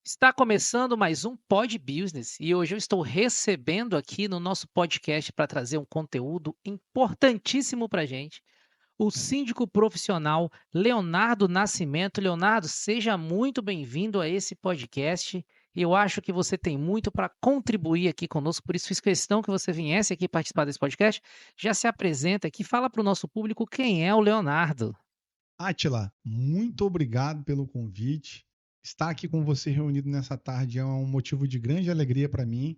Está começando mais um Pod Business e hoje eu estou recebendo aqui no nosso podcast para trazer um conteúdo importantíssimo para a gente, o síndico profissional Leonardo Nascimento. Leonardo, seja muito bem-vindo a esse podcast. Eu acho que você tem muito para contribuir aqui conosco, por isso fiz questão que você viesse aqui participar desse podcast. Já se apresenta aqui, fala para o nosso público quem é o Leonardo. Átila, muito obrigado pelo convite. Estar aqui com você reunido nessa tarde é um motivo de grande alegria para mim.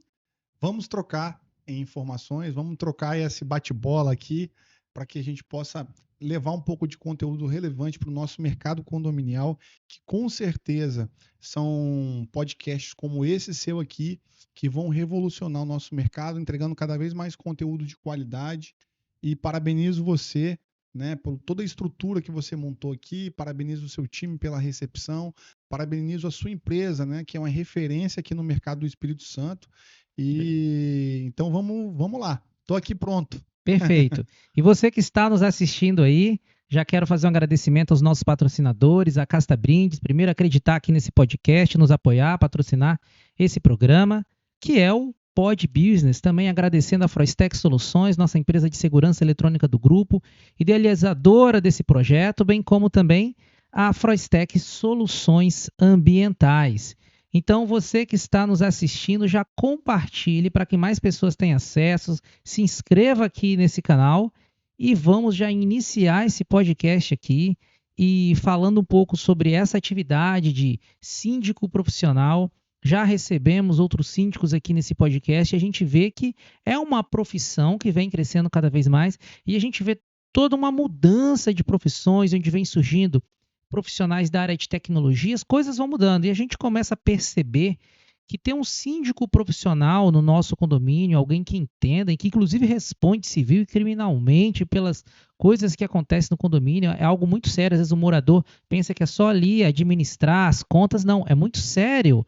Vamos trocar informações, vamos trocar esse bate-bola aqui para que a gente possa levar um pouco de conteúdo relevante para o nosso mercado condominial, que com certeza são podcasts como esse seu aqui que vão revolucionar o nosso mercado, entregando cada vez mais conteúdo de qualidade. E parabenizo você, né, por toda a estrutura que você montou aqui, parabenizo o seu time pela recepção, parabenizo a sua empresa, né, que é uma referência aqui no mercado do Espírito Santo. E então vamos lá. Tô aqui pronto. Perfeito. E você que está nos assistindo aí, já quero fazer um agradecimento aos nossos patrocinadores, a Casta Brindes, primeiro acreditar aqui nesse podcast, nos apoiar, patrocinar esse programa, que é o Pod Business, também agradecendo a Froistec Soluções, nossa empresa de segurança eletrônica do grupo, idealizadora desse projeto, bem como também a Froistec Soluções Ambientais. Então, você que está nos assistindo, já compartilhe para que mais pessoas tenham acesso, se inscreva aqui nesse canal e vamos já iniciar esse podcast aqui e falando um pouco sobre essa atividade de síndico profissional. Já recebemos outros síndicos aqui nesse podcast e a gente vê que é uma profissão que vem crescendo cada vez mais e a gente vê toda uma mudança de profissões, onde vem surgindo profissionais da área de tecnologias, coisas vão mudando e a gente começa a perceber que ter um síndico profissional no nosso condomínio, alguém que entenda e que inclusive responde civil e criminalmente pelas coisas que acontecem no condomínio, é algo muito sério. Às vezes o morador pensa que é só ali administrar as contas, não, é muito sério.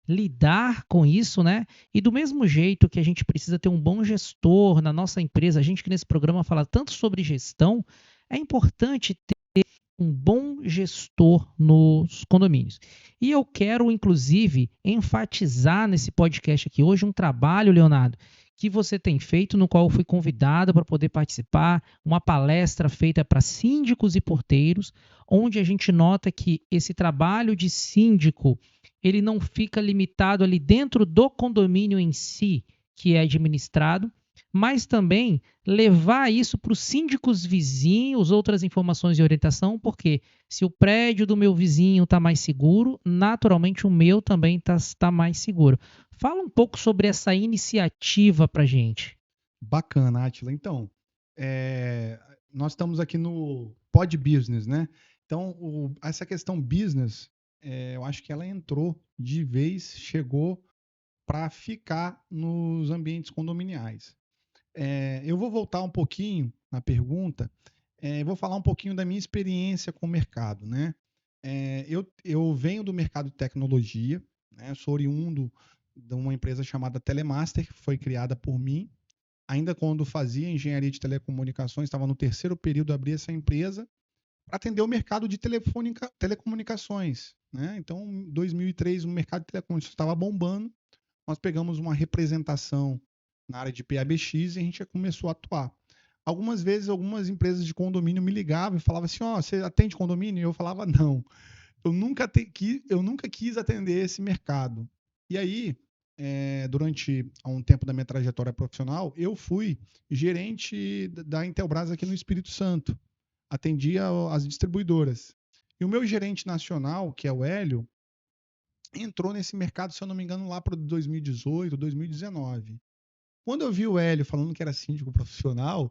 Lidar com isso, né? E do mesmo jeito que a gente precisa ter um bom gestor na nossa empresa, a gente que nesse programa fala tanto sobre gestão, é importante um bom gestor nos condomínios. E eu quero, inclusive, enfatizar nesse podcast aqui hoje um trabalho, Leonardo, que você tem feito, no qual eu fui convidado para poder participar, uma palestra feita para síndicos e porteiros, onde a gente nota que esse trabalho de síndico, ele não fica limitado ali dentro do condomínio em si, que é administrado, mas também levar isso para os síndicos vizinhos, outras informações de orientação, porque se o prédio do meu vizinho está mais seguro, naturalmente o meu também está mais seguro. Fala um pouco sobre essa iniciativa para a gente. Bacana, Átila. Então, nós estamos aqui no Pod Business, né? Então, essa questão business, eu acho que ela entrou de vez, chegou para ficar nos ambientes condominiais. Eu vou voltar um pouquinho na pergunta, vou falar um pouquinho da minha experiência com o mercado, né? Eu venho do mercado de tecnologia, né? Sou oriundo de uma empresa chamada Telemaster, que foi criada por mim. Ainda quando fazia engenharia de telecomunicações, estava no terceiro período, abri essa empresa para atender o mercado de telecomunicações, né? Então, em 2003, o mercado de telecomunicações estava bombando. Nós pegamos uma representação na área de PABX e a gente já começou a atuar. Algumas vezes, algumas empresas de condomínio me ligavam e falavam assim: ó, você atende condomínio? E eu falava: não, eu nunca quis atender esse mercado. E aí, durante um tempo da minha trajetória profissional, eu fui gerente da Intelbras aqui no Espírito Santo. Atendia as distribuidoras. E o meu gerente nacional, que é o Hélio, entrou nesse mercado, se eu não me engano, lá para 2018, 2019. Quando eu vi o Hélio falando que era síndico profissional,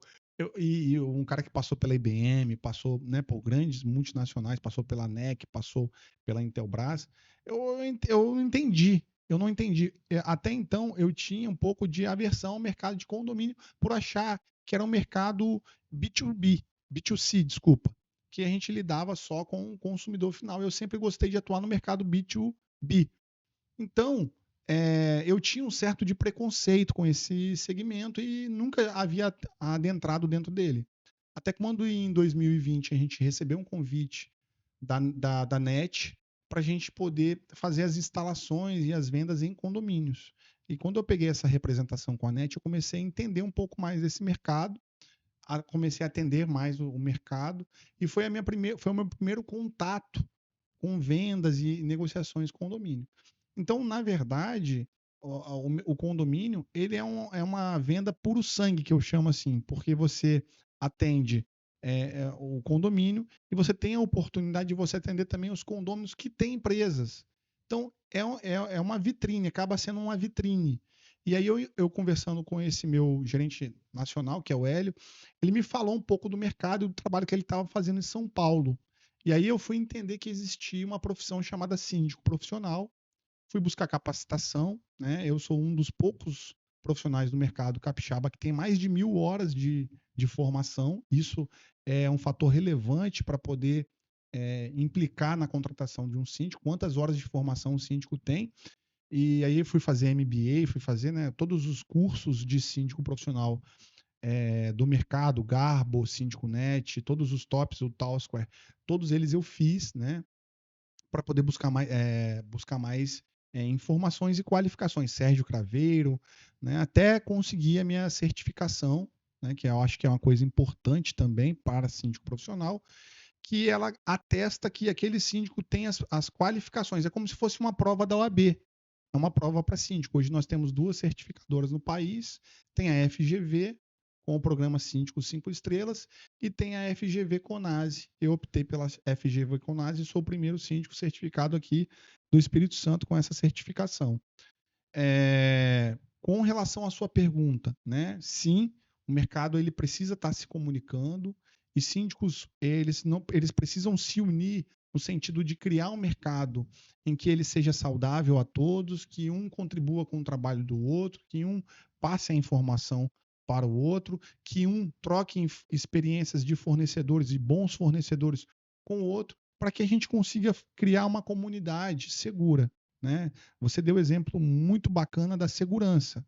e um cara que passou pela IBM, passou, né, por grandes multinacionais, passou pela NEC, passou pela Intelbras, eu entendi. Eu não entendi. Até então, eu tinha um pouco de aversão ao mercado de condomínio por achar que era um mercado B2B, B2C, desculpa, que a gente lidava só com o consumidor final. Eu sempre gostei de atuar no mercado B2B. Então, eu tinha um certo de preconceito com esse segmento e nunca havia adentrado dentro dele. Até quando em 2020 a gente recebeu um convite da NET para a gente poder fazer as instalações e as vendas em condomínios. E quando eu peguei essa representação com a NET, eu comecei a entender um pouco mais desse mercado, comecei a atender mais o mercado, e foi o meu primeiro contato com vendas e negociações com condomínio. Então, na verdade, o condomínio ele é uma venda puro sangue, que eu chamo assim, porque você atende o condomínio e você tem a oportunidade de você atender também os condôminos que têm empresas. Então, é uma vitrine, acaba sendo uma vitrine. E aí eu conversando com esse meu gerente nacional, que é o Hélio, ele me falou um pouco do mercado e do trabalho que ele estava fazendo em São Paulo. E aí eu fui entender que existia uma profissão chamada síndico profissional, fui buscar capacitação, né? Eu sou um dos poucos profissionais do mercado capixaba que tem mais de 1.000 horas de formação. Isso é um fator relevante para poder implicar na contratação de um síndico. Quantas horas de formação o síndico tem? E aí fui fazer MBA, fui fazer, né, todos os cursos de síndico profissional do mercado, Garbo, Síndico Net, todos os tops, o Towsquare, todos eles eu fiz, né, para poder buscar mais informações e qualificações. Sérgio Craveiro, né, até conseguir a minha certificação, né, que eu acho que é uma coisa importante também para síndico profissional, que ela atesta que aquele síndico tem as qualificações. É como se fosse uma prova da OAB. É uma prova para síndico. Hoje nós temos 2 certificadoras no país, tem a FGV, com o programa Síndico 5 estrelas, e tem a FGV Conase. Eu optei pela FGV Conase e sou o primeiro síndico certificado aqui do Espírito Santo com essa certificação. Com relação à sua pergunta, né? Sim, o mercado ele precisa estar se comunicando e síndicos eles precisam se unir no sentido de criar um mercado em que ele seja saudável a todos, que um contribua com o trabalho do outro, que um passe a informação para o outro, que um troque experiências de fornecedores e bons fornecedores com o outro, para que a gente consiga criar uma comunidade segura, né? Você deu exemplo muito bacana da segurança.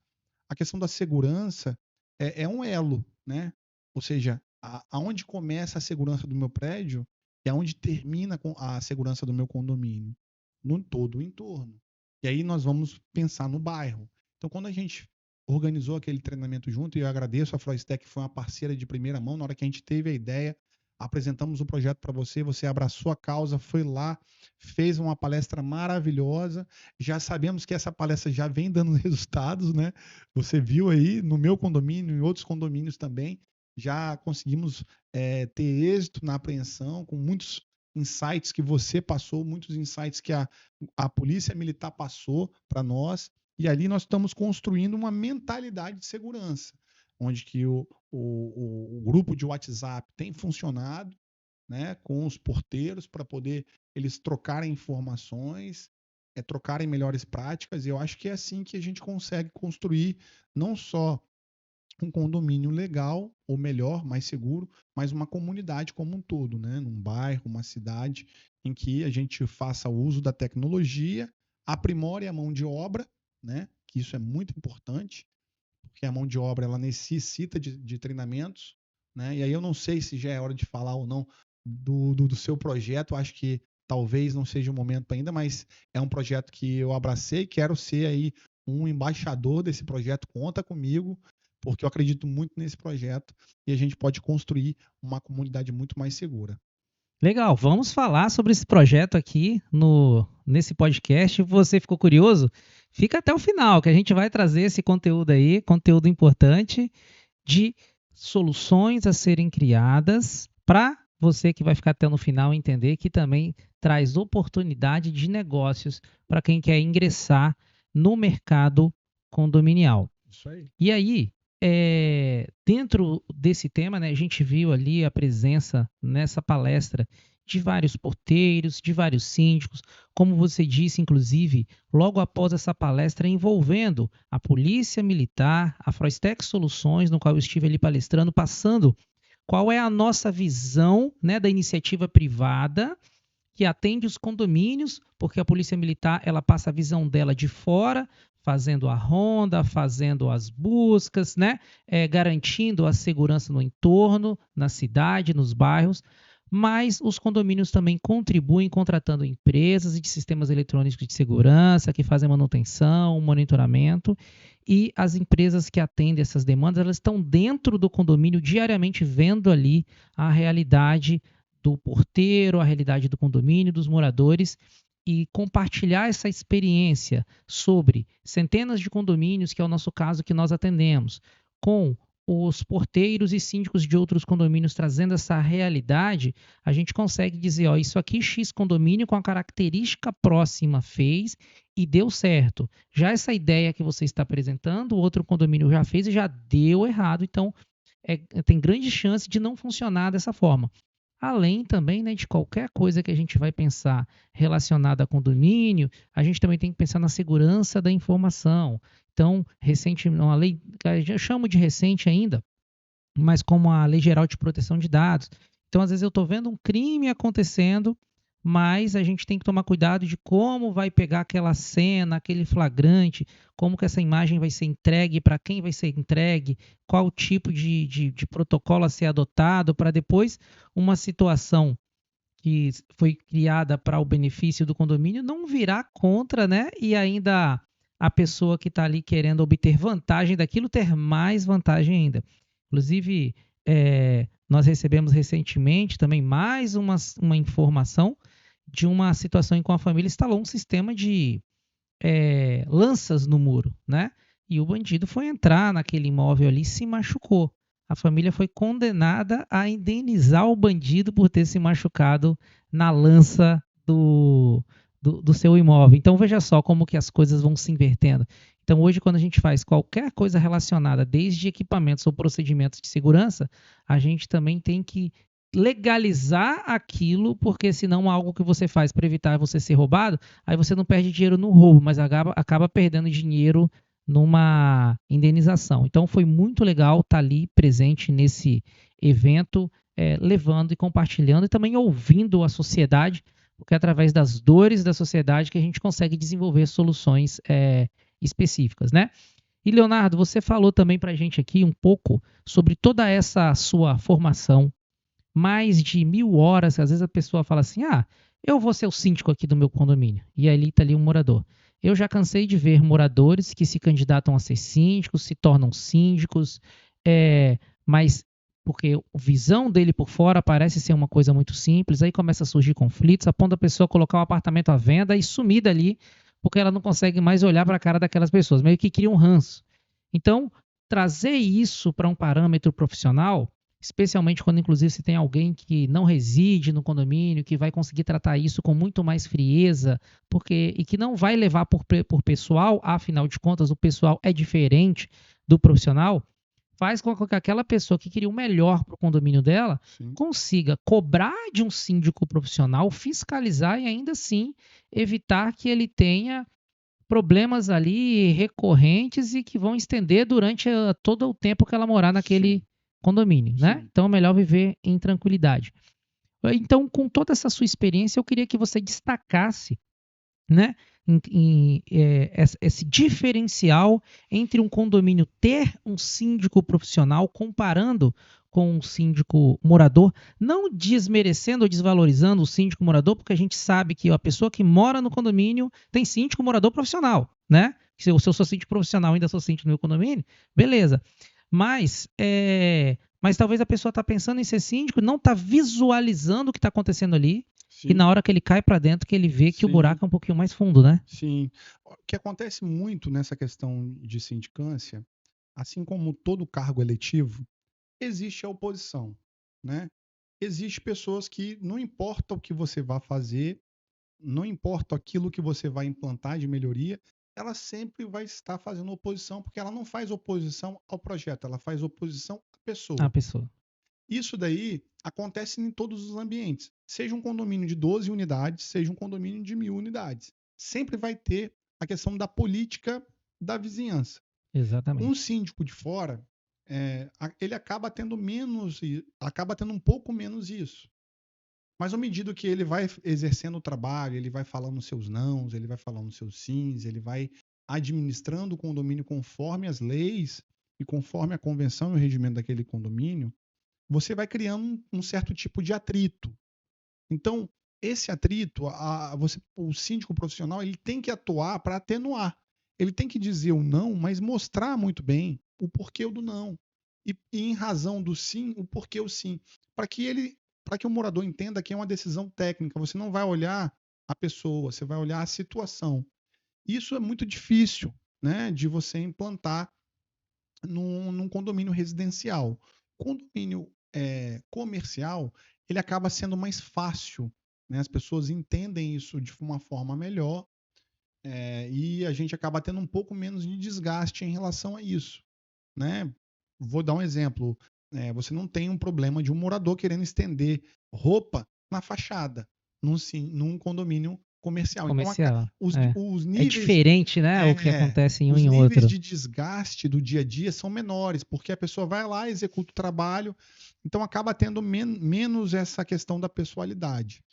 A questão da segurança é um elo, né? Ou seja, aonde começa a segurança do meu prédio é onde termina a segurança do meu condomínio, no todo o entorno. E aí nós vamos pensar no bairro. Então, quando a gente organizou aquele treinamento junto, e eu agradeço a Floistec, que foi uma parceira de primeira mão, na hora que a gente teve a ideia, apresentamos o projeto para você, você abraçou a causa, foi lá, fez uma palestra maravilhosa, já sabemos que essa palestra já vem dando resultados, né? Você viu aí no meu condomínio, em outros condomínios também, já conseguimos ter êxito na apreensão, com muitos insights que você passou, muitos insights que a Polícia Militar passou para nós, e ali nós estamos construindo uma mentalidade de segurança, onde que o grupo de WhatsApp tem funcionado, né, com os porteiros para poder eles trocarem informações, trocarem melhores práticas, e eu acho que é assim que a gente consegue construir não só um condomínio legal, ou melhor, mais seguro, mas uma comunidade como um todo, né? Num bairro, uma cidade, em que a gente faça uso da tecnologia, aprimore a mão de obra, né? Que isso é muito importante, porque a mão de obra ela necessita de treinamentos, né? E aí eu não sei se já é hora de falar ou não do seu projeto, acho que talvez não seja o momento ainda, mas é um projeto que eu abracei, quero ser aí um embaixador desse projeto, conta comigo, porque eu acredito muito nesse projeto e a gente pode construir uma comunidade muito mais segura. Legal, vamos falar sobre esse projeto aqui nesse podcast. Você ficou curioso? Fica até o final, que a gente vai trazer esse conteúdo aí, conteúdo importante de soluções a serem criadas para você que vai ficar até no final entender que também traz oportunidade de negócios para quem quer ingressar no mercado condominial. Isso aí. E aí, dentro desse tema, né, a gente viu ali a presença nessa palestra de vários porteiros, de vários síndicos, como você disse, inclusive, logo após essa palestra envolvendo a Polícia Militar, a Floistec Soluções, no qual eu estive ali palestrando, passando qual é a nossa visão, né, da iniciativa privada que atende os condomínios, porque a Polícia Militar ela passa a visão dela de fora, fazendo a ronda, fazendo as buscas, né? Garantindo a segurança no entorno, na cidade, nos bairros. mas os condomínios também contribuem contratando empresas de sistemas eletrônicos de segurança que fazem manutenção, monitoramento, e as empresas que atendem essas demandas, elas estão dentro do condomínio diariamente vendo ali a realidade do porteiro, a realidade do condomínio, dos moradores, e compartilhar essa experiência sobre centenas de condomínios, que é o nosso caso que nós atendemos, com os porteiros e síndicos de outros condomínios trazendo essa realidade, a gente consegue dizer, ó, isso aqui X condomínio com a característica próxima fez e deu certo. Já essa ideia que você está apresentando, o outro condomínio já fez e já deu errado, então tem grande chance de não funcionar dessa forma. Além também, né, de qualquer coisa que a gente vai pensar relacionada a condomínio, a gente também tem que pensar na segurança da informação. Então, recente, uma lei, eu chamo de recente ainda, mas como a Lei Geral de Proteção de Dados. Então, às vezes eu estou vendo um crime acontecendo, mas a gente tem que tomar cuidado de como vai pegar aquela cena, aquele flagrante, como que essa imagem vai ser entregue, para quem vai ser entregue, qual tipo de protocolo a ser adotado, para depois uma situação que foi criada para o benefício do condomínio não virar contra, né? E ainda a pessoa que está ali querendo obter vantagem daquilo ter mais vantagem ainda. Inclusive, nós recebemos recentemente também mais uma informação de uma situação em que a família instalou um sistema de lanças no muro, né? E o bandido foi entrar naquele imóvel ali e se machucou. A família foi condenada a indenizar o bandido por ter se machucado na lança do seu imóvel. Então veja só como que as coisas vão se invertendo. Então hoje quando a gente faz qualquer coisa relacionada, desde equipamentos ou procedimentos de segurança, a gente também tem que legalizar aquilo, porque senão algo que você faz para evitar você ser roubado, aí você não perde dinheiro no roubo, mas acaba perdendo dinheiro numa indenização. Então foi muito legal estar ali presente nesse evento, levando e compartilhando e também ouvindo a sociedade, porque é através das dores da sociedade que a gente consegue desenvolver soluções específicas, né? E Leonardo, você falou também para a gente aqui um pouco sobre toda essa sua formação, mais de 1.000 horas, às vezes a pessoa fala assim, eu vou ser o síndico aqui do meu condomínio, e ali está ali um morador. Eu já cansei de ver moradores que se candidatam a ser síndicos, se tornam síndicos, mas porque a visão dele por fora parece ser uma coisa muito simples, aí começa a surgir conflitos, a ponto da pessoa colocar o apartamento à venda e sumir dali, porque ela não consegue mais olhar para a cara daquelas pessoas, meio que cria um ranço. Então, trazer isso para um parâmetro profissional, especialmente quando, inclusive, se tem alguém que não reside no condomínio, que vai conseguir tratar isso com muito mais frieza, e que não vai levar por pessoal, afinal de contas, o pessoal é diferente do profissional, faz com que aquela pessoa que queria o melhor para o condomínio dela Sim. consiga cobrar de um síndico profissional, fiscalizar e ainda assim evitar que ele tenha problemas ali recorrentes e que vão estender durante todo o tempo que ela morar naquele Sim. condomínio, né? Sim. Então é melhor viver em tranquilidade. Então, com toda essa sua experiência, eu queria que você destacasse, né, esse diferencial entre um condomínio ter um síndico profissional comparando com um síndico morador, não desmerecendo ou desvalorizando o síndico morador, porque a gente sabe que a pessoa que mora no condomínio tem síndico morador profissional, né? Se eu sou síndico profissional ainda sou síndico no meu condomínio, beleza. Mas talvez a pessoa está pensando em ser síndico, não está visualizando o que está acontecendo ali, e Sim. na hora que ele cai para dentro, que ele vê que o Sim. buraco é um pouquinho mais fundo, né? Sim. O que acontece muito nessa questão de sindicância, assim como todo cargo eletivo, existe a oposição, né? Existem pessoas que não importa o que você vá fazer, não importa aquilo que você vai implantar de melhoria, ela sempre vai estar fazendo oposição, porque ela não faz oposição ao projeto, ela faz oposição à A pessoa. pessoa. Isso daí acontece em todos os ambientes. Seja um condomínio de 12 unidades, seja um condomínio de 1.000 unidades. Sempre vai ter a questão da política da vizinhança. Um Exatamente. síndico de fora, ele acaba tendo um pouco menos isso. Mas à medida que ele vai exercendo o trabalho, ele vai falando seus nãos, ele vai falando seus sims, ele vai administrando o condomínio conforme as leis e conforme a convenção e o regimento daquele condomínio, você vai criando um certo tipo de atrito. Então, esse atrito, o síndico profissional, ele tem que atuar para atenuar. Ele tem que dizer o não, mas mostrar muito bem o porquê do não. E em razão do sim, o porquê o sim. Para que o morador entenda que é uma decisão técnica. Você não vai olhar a pessoa, você vai olhar a situação. Isso é muito difícil, né, de você implantar num condomínio residencial. Condomínio comercial, ele acaba sendo mais fácil, né? As pessoas entendem isso de uma forma melhor, e a gente acaba tendo um pouco menos de desgaste em relação a isso, né? Vou dar um exemplo. Você não tem um problema de um morador querendo estender roupa na fachada, num condomínio comercial. Então, Comercial. os É níveis diferente, né? O que acontece em um os e em níveis outro. de desgaste do dia a dia são menores, porque a pessoa vai lá, executa o trabalho, então acaba tendo menos essa questão da pessoalidade.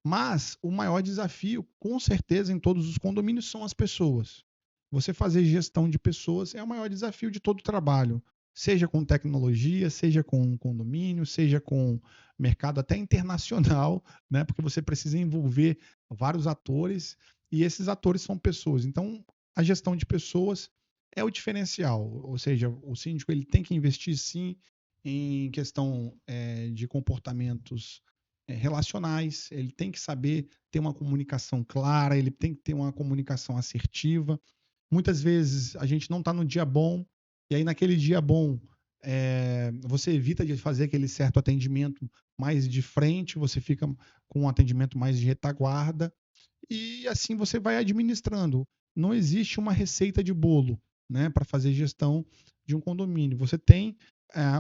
Mas o maior desafio, com certeza, em todos os condomínios são as pessoas. Você fazer gestão de pessoas é o maior desafio de todo o trabalho, seja com tecnologia, seja com condomínio, seja com mercado até internacional, né? Porque você precisa envolver vários atores e esses atores são pessoas. Então, a gestão de pessoas é o diferencial, ou seja, o síndico ele tem que investir sim em questão de comportamentos relacionais, ele tem que saber ter uma comunicação clara, ele tem que ter uma comunicação assertiva. Muitas vezes a gente não está no dia bom, e aí naquele dia bom você evita de fazer aquele certo atendimento mais de frente, você fica com um atendimento mais de retaguarda, e assim você vai administrando. Não existe uma receita de bolo, né, para fazer gestão de um condomínio. Você tem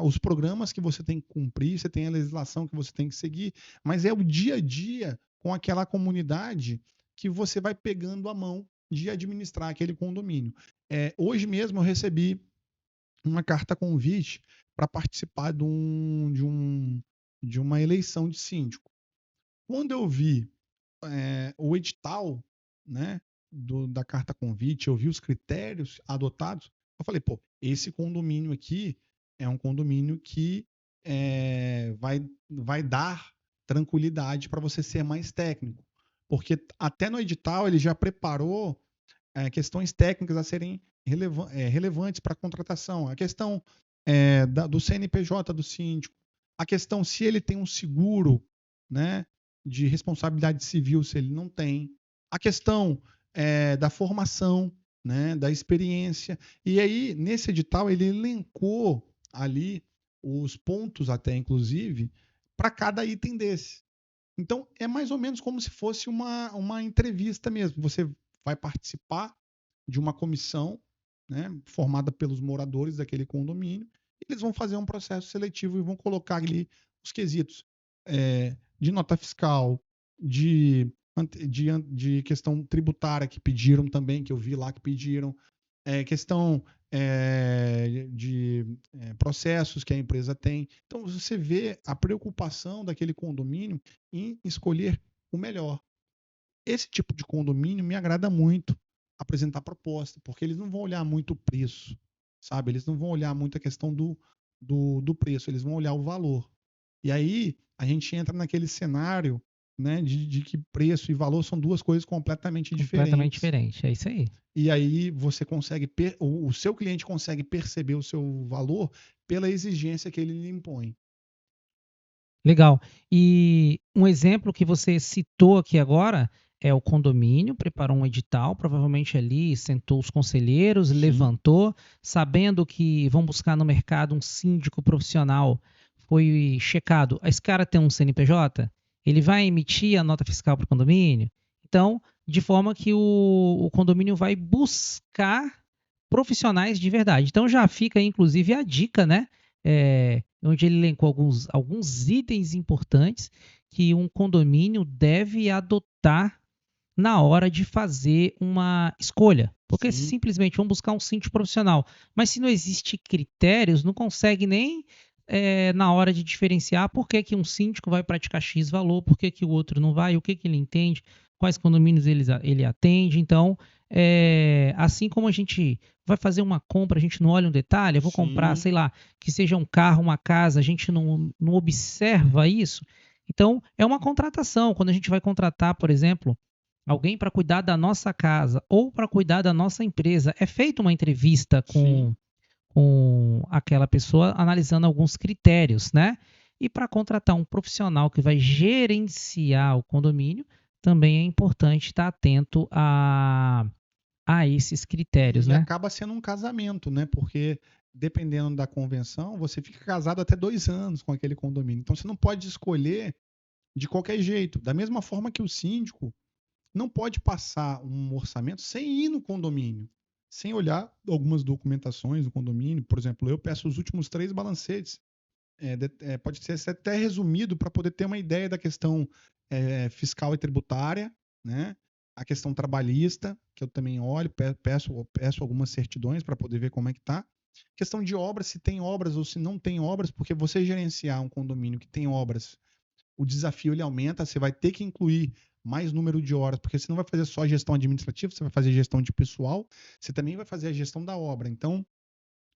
os programas que você tem que cumprir, você tem a legislação que você tem que seguir, mas é o dia a dia com aquela comunidade que você vai pegando a mão de administrar aquele condomínio. Hoje mesmo eu recebi uma carta convite para participar de uma eleição de síndico. Quando eu vi o edital, né, da carta convite, eu vi os critérios adotados, eu falei, pô, esse condomínio aqui é um condomínio que vai dar tranquilidade para você ser mais técnico. Porque até no edital ele já preparou questões técnicas a serem relevantes para a contratação. A questão do CNPJ do síndico, a questão se ele tem um seguro, né, de responsabilidade civil, se ele não tem, a questão da formação, né, da experiência. E aí, nesse edital, ele elencou ali os pontos, até inclusive, para cada item desse. Então, é mais ou menos como se fosse uma entrevista mesmo. Você vai participar de uma comissão, né, formada pelos moradores daquele condomínio. Eles vão fazer um processo seletivo e vão colocar ali os quesitos de nota fiscal, de questão tributária que pediram também, que eu vi lá que pediram, questão de processos que a empresa tem. Então, você vê a preocupação daquele condomínio em escolher o melhor. Esse tipo de condomínio me agrada muito apresentar proposta, porque eles não vão olhar muito o preço, sabe? Eles não vão olhar muito a questão do preço, eles vão olhar o valor. E aí a gente entra naquele cenário, né, de que preço e valor são duas coisas completamente Completamente diferentes. diferente, é isso aí. E aí você consegue, o seu cliente consegue perceber o seu valor pela exigência que ele lhe impõe. Legal. E um exemplo que você citou aqui agora é o condomínio, preparou um edital, provavelmente ali sentou os conselheiros, Sim. levantou, sabendo que vão buscar no mercado um síndico profissional, foi checado. Esse cara tem um CNPJ? Ele vai emitir a nota fiscal para o condomínio? Então, de forma que o condomínio vai buscar profissionais de verdade. Então já fica, inclusive, a dica, né? Onde ele elencou alguns itens importantes que um condomínio deve adotar na hora de fazer uma escolha. Porque Sim. simplesmente vão buscar um síndico profissional. Mas se não existe critérios, não consegue nem na hora de diferenciar por que, que um síndico vai praticar X valor, por que, que o outro não vai, o que, que ele entende, quais condomínios ele atende. Então, assim como a gente vai fazer uma compra, a gente não olha um detalhe, eu vou comprar, Sim. sei lá, que seja um carro, uma casa, a gente não observa isso. Então, é uma contratação. Quando a gente vai contratar, por exemplo, alguém para cuidar da nossa casa ou para cuidar da nossa empresa, é feita uma entrevista Sim. com aquela pessoa analisando alguns critérios, né? E para contratar um profissional que vai gerenciar o condomínio, também é importante estar atento a esses critérios, E né? acaba sendo um casamento, né? Porque dependendo da convenção, você fica casado até 2 anos com aquele condomínio. Então você não pode escolher de qualquer jeito. Da mesma forma que o síndico não pode passar um orçamento sem ir no condomínio, sem olhar algumas documentações do condomínio. Por exemplo, eu peço os últimos 3 balancetes. Pode ser até resumido para poder ter uma ideia da questão fiscal e tributária, né? A questão trabalhista, que eu também olho, peço algumas certidões para poder ver como é que está. Questão de obras, se tem obras ou se não tem obras, porque você gerenciar um condomínio que tem obras, o desafio ele aumenta, você vai ter que incluir mais número de horas, porque você não vai fazer só gestão administrativa, você vai fazer gestão de pessoal, você também vai fazer a gestão da obra. Então,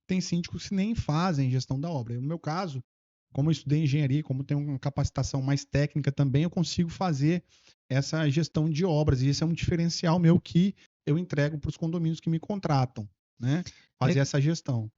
tem síndicos que nem fazem gestão da obra. No meu caso, como eu estudei engenharia, como tenho uma capacitação mais técnica também, eu consigo fazer essa gestão de obras. E esse é um diferencial meu que eu entrego para os condomínios que me contratam, né? Fazer essa gestão.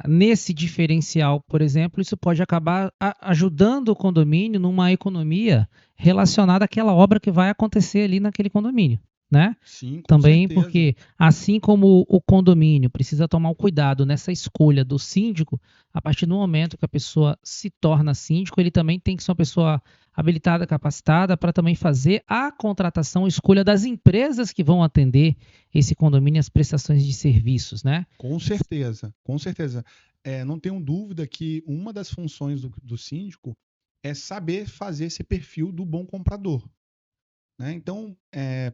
Nesse diferencial, por exemplo, isso pode acabar ajudando o condomínio numa economia relacionada àquela obra que vai acontecer ali naquele condomínio, né? Sim, com Também certeza. porque, assim como o condomínio precisa tomar um cuidado nessa escolha do síndico, a partir do momento que a pessoa se torna síndico, ele também tem que ser uma pessoa habilitada, capacitada para também fazer a contratação, a escolha das empresas que vão atender esse condomínio e as prestações de serviços, né? Com certeza, com certeza. Não tenho dúvida que uma das funções do síndico é saber fazer esse perfil do bom comprador. Né? Então,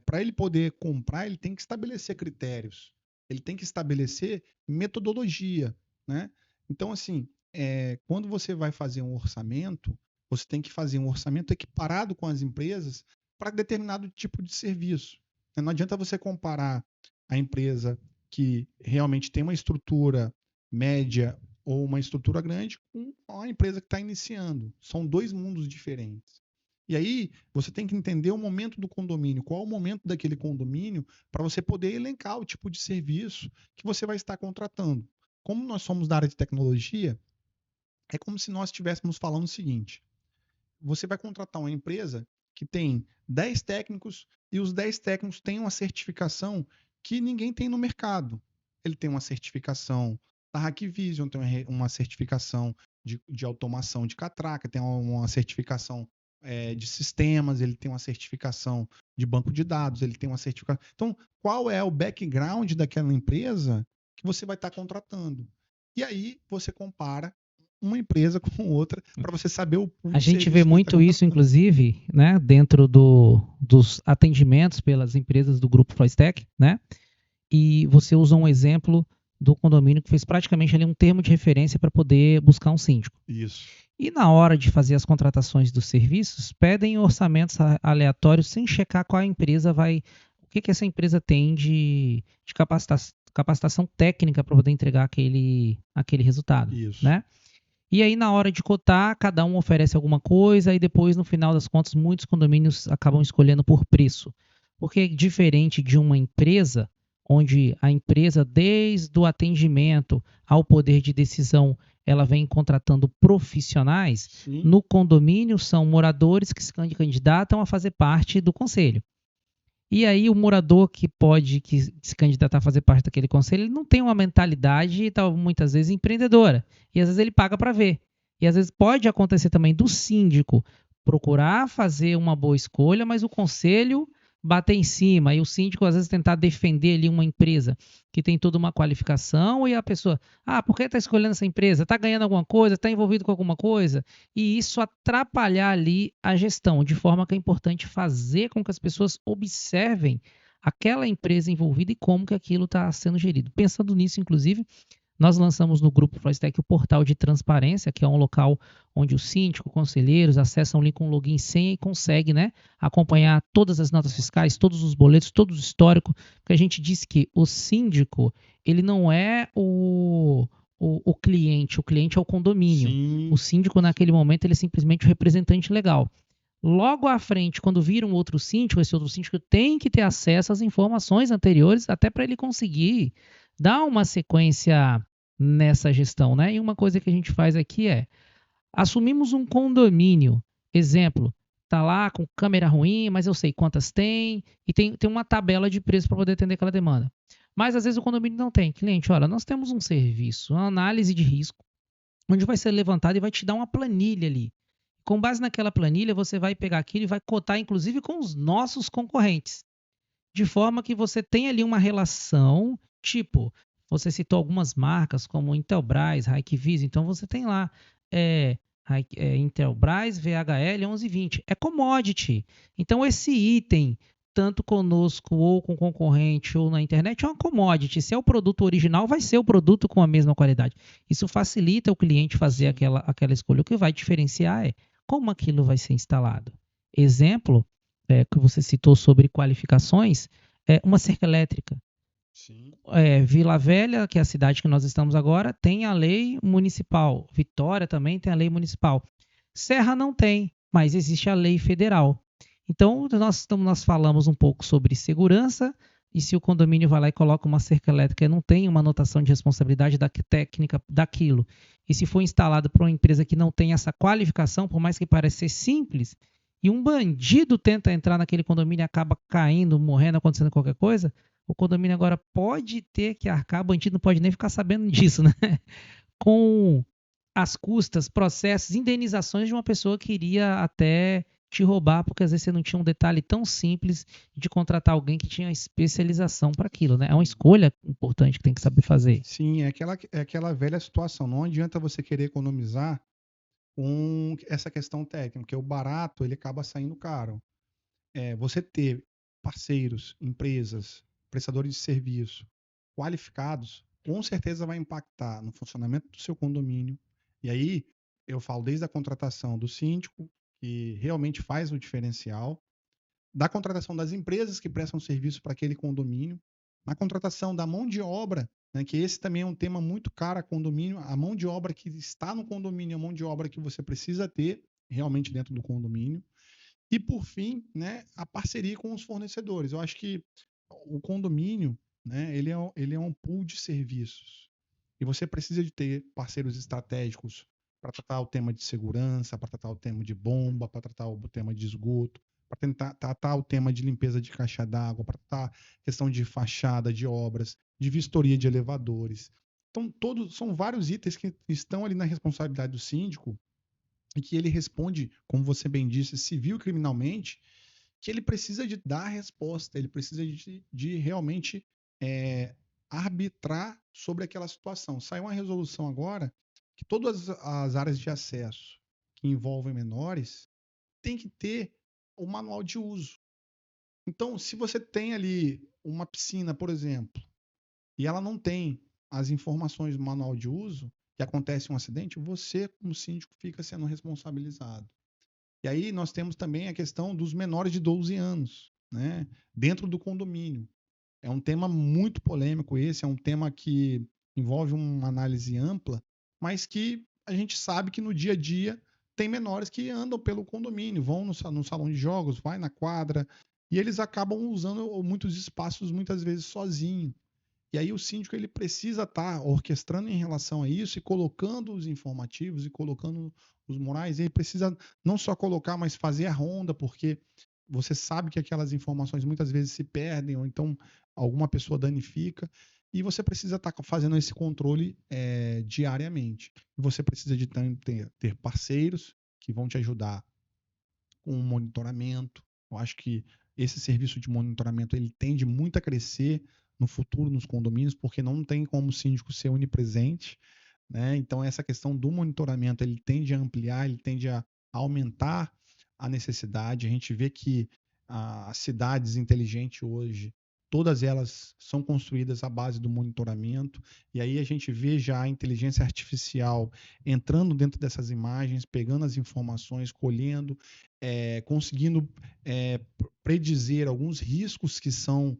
para ele poder comprar, ele tem que estabelecer critérios, ele tem que estabelecer metodologia. Né? Então, assim, quando você vai fazer um orçamento, você tem que fazer um orçamento equiparado com as empresas para determinado tipo de serviço. Não adianta você comparar a empresa que realmente tem uma estrutura média ou uma estrutura grande com a empresa que está iniciando. São dois mundos diferentes. E aí você tem que entender o momento do condomínio, qual é o momento daquele condomínio, para você poder elencar o tipo de serviço que você vai estar contratando. Como nós somos da área de tecnologia, é como se nós estivéssemos falando o seguinte: você vai contratar uma empresa que tem 10 técnicos e os 10 técnicos têm uma certificação que ninguém tem no mercado. Ele tem uma certificação da Hackvision, tem uma certificação de automação de catraca, tem uma certificação de sistemas, ele tem uma certificação de banco de dados, ele tem uma certificação. Então, qual é o background daquela empresa que você vai estar contratando? E aí você compara uma empresa com outra para você saber o pool A de gente vê serviço que você está muito isso, contratando. inclusive, né, dentro dos atendimentos pelas empresas do grupo Froistec, né? E você usa um exemplo do condomínio que fez praticamente ali um termo de referência para poder buscar um síndico. Isso. E na hora de fazer as contratações dos serviços, pedem orçamentos aleatórios sem checar qual a empresa vai, o que essa empresa tem de capacitação técnica para poder entregar aquele resultado, Isso. né? E aí, na hora de cotar, cada um oferece alguma coisa e depois, no final das contas, muitos condomínios acabam escolhendo por preço. Porque diferente de uma empresa, onde a empresa, desde o atendimento ao poder de decisão, ela vem contratando profissionais, Sim. no condomínio são moradores que se candidatam a fazer parte do conselho. E aí o morador que se candidatar a fazer parte daquele conselho, ele não tem uma mentalidade, muitas vezes, empreendedora. E às vezes ele paga para ver. E às vezes pode acontecer também do síndico procurar fazer uma boa escolha, mas o conselho bater em cima. E o síndico, às vezes, tentar defender ali uma empresa que tem toda uma qualificação e a pessoa, por que está escolhendo essa empresa? Está ganhando alguma coisa? Está envolvido com alguma coisa? E isso atrapalhar ali a gestão, de forma que é importante fazer com que as pessoas observem aquela empresa envolvida e como que aquilo está sendo gerido. Pensando nisso, inclusive, nós lançamos no grupo Frostec o portal de transparência, que é um local onde o síndico, conselheiros acessam ali com login e senha e consegue, né, acompanhar todas as notas fiscais, todos os boletos, todo o histórico, porque a gente disse que o síndico, ele não é o cliente é o condomínio. Sim. O síndico, naquele momento, ele é simplesmente o representante legal. Logo à frente, quando vira um outro síndico, esse outro síndico tem que ter acesso às informações anteriores, até para ele conseguir dar uma sequência nessa gestão, né? E uma coisa que a gente faz aqui é, assumimos um condomínio, exemplo, tá lá com câmera ruim, mas eu sei quantas tem, e tem uma tabela de preço para poder atender aquela demanda. Mas às vezes o condomínio não tem. Cliente, olha, nós temos um serviço, uma análise de risco, onde vai ser levantado e vai te dar uma planilha ali. Com base naquela planilha, você vai pegar aquilo e vai cotar, inclusive, com os nossos concorrentes. De forma que você tenha ali uma relação, tipo, você citou algumas marcas como Intelbras, Hikviz, então você tem lá Intelbras VHL 1120. É commodity. Então esse item, tanto conosco ou com concorrente ou na internet, é uma commodity. Se é o produto original, vai ser o produto com a mesma qualidade. Isso facilita o cliente fazer aquela escolha. O que vai diferenciar é como aquilo vai ser instalado. Exemplo, que você citou sobre qualificações, uma cerca elétrica. Sim. Vila Velha, que é a cidade que nós estamos agora, tem a lei municipal. Vitória também tem a lei municipal. Serra não tem, mas existe a lei federal. Então, nós falamos um pouco sobre segurança, e se o condomínio vai lá e coloca uma cerca elétrica e não tem uma anotação de responsabilidade técnica daquilo, e se for instalado por uma empresa que não tem essa qualificação, por mais que pareça ser simples, e um bandido tenta entrar naquele condomínio e acaba caindo, morrendo, acontecendo qualquer coisa, o condomínio agora pode ter que arcar, o bandido não pode nem ficar sabendo disso, né? Com as custas, processos, indenizações de uma pessoa que iria até te roubar, porque às vezes você não tinha um detalhe tão simples de contratar alguém que tinha especialização para aquilo, né? É uma escolha importante que tem que saber fazer. Sim, é aquela velha situação. Não adianta você querer economizar com essa questão técnica, porque o barato ele acaba saindo caro. Você ter parceiros, empresas, prestadores de serviço qualificados, com certeza vai impactar no funcionamento do seu condomínio. E aí, eu falo desde a contratação do síndico, que realmente faz o diferencial, da contratação das empresas que prestam serviço para aquele condomínio, na contratação da mão de obra, né, que esse também é um tema muito caro a condomínio, a mão de obra que está no condomínio, a mão de obra que você precisa ter realmente dentro do condomínio. E, por fim, né, a parceria com os fornecedores. Eu acho que o condomínio, né, ele é um pool de serviços. E você precisa de ter parceiros estratégicos para tratar o tema de segurança, para tratar o tema de bomba, para tratar o tema de esgoto, para tentar tratar o tema de limpeza de caixa d'água, para tratar questão de fachada, de obras, de vistoria de elevadores. Então, são vários itens que estão ali na responsabilidade do síndico e que ele responde, como você bem disse, civil e criminalmente, que ele precisa de dar a resposta, ele precisa de realmente arbitrar sobre aquela situação. Saiu uma resolução agora que todas as áreas de acesso que envolvem menores têm que ter o manual de uso. Então, se você tem ali uma piscina, por exemplo, e ela não tem as informações do manual de uso, e acontece um acidente, você, como síndico, fica sendo responsabilizado. E aí nós temos também a questão dos menores de 12 anos, né, dentro do condomínio. É um tema muito polêmico esse, é um tema que envolve uma análise ampla, mas que a gente sabe que no dia a dia tem menores que andam pelo condomínio, vão no salão de jogos, vai na quadra, e eles acabam usando muitos espaços muitas vezes sozinho. E aí o síndico ele precisa estar orquestrando em relação a isso e colocando os informativos e colocando os morais. E ele precisa não só colocar, mas fazer a ronda, porque você sabe que aquelas informações muitas vezes se perdem ou então alguma pessoa danifica. E você precisa estar fazendo esse controle diariamente. Você precisa de ter parceiros que vão te ajudar com o monitoramento. Eu acho que esse serviço de monitoramento ele tende muito a crescer no futuro nos condomínios, porque não tem como o síndico ser onipresente, né? Então essa questão do monitoramento ele tende a ampliar, ele tende a aumentar a necessidade. A gente vê que as cidades inteligentes hoje todas elas são construídas à base do monitoramento, e aí a gente vê já a inteligência artificial entrando dentro dessas imagens, pegando as informações, colhendo, conseguindo predizer alguns riscos que são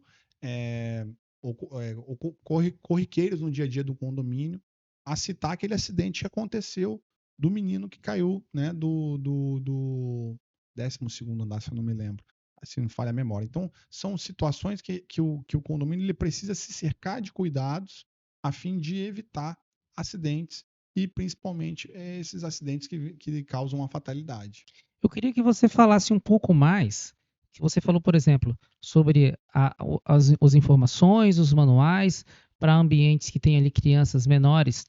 corriqueiros no dia a dia do condomínio, a citar aquele acidente que aconteceu do menino que caiu, né, do 12º andar, se eu não me lembro, se não falha a memória. Então, são situações que o condomínio ele precisa se cercar de cuidados a fim de evitar acidentes e, principalmente, esses acidentes que causam uma fatalidade. Eu queria que você falasse um pouco mais, que você falou, por exemplo, sobre as informações, os manuais para ambientes que têm ali crianças menores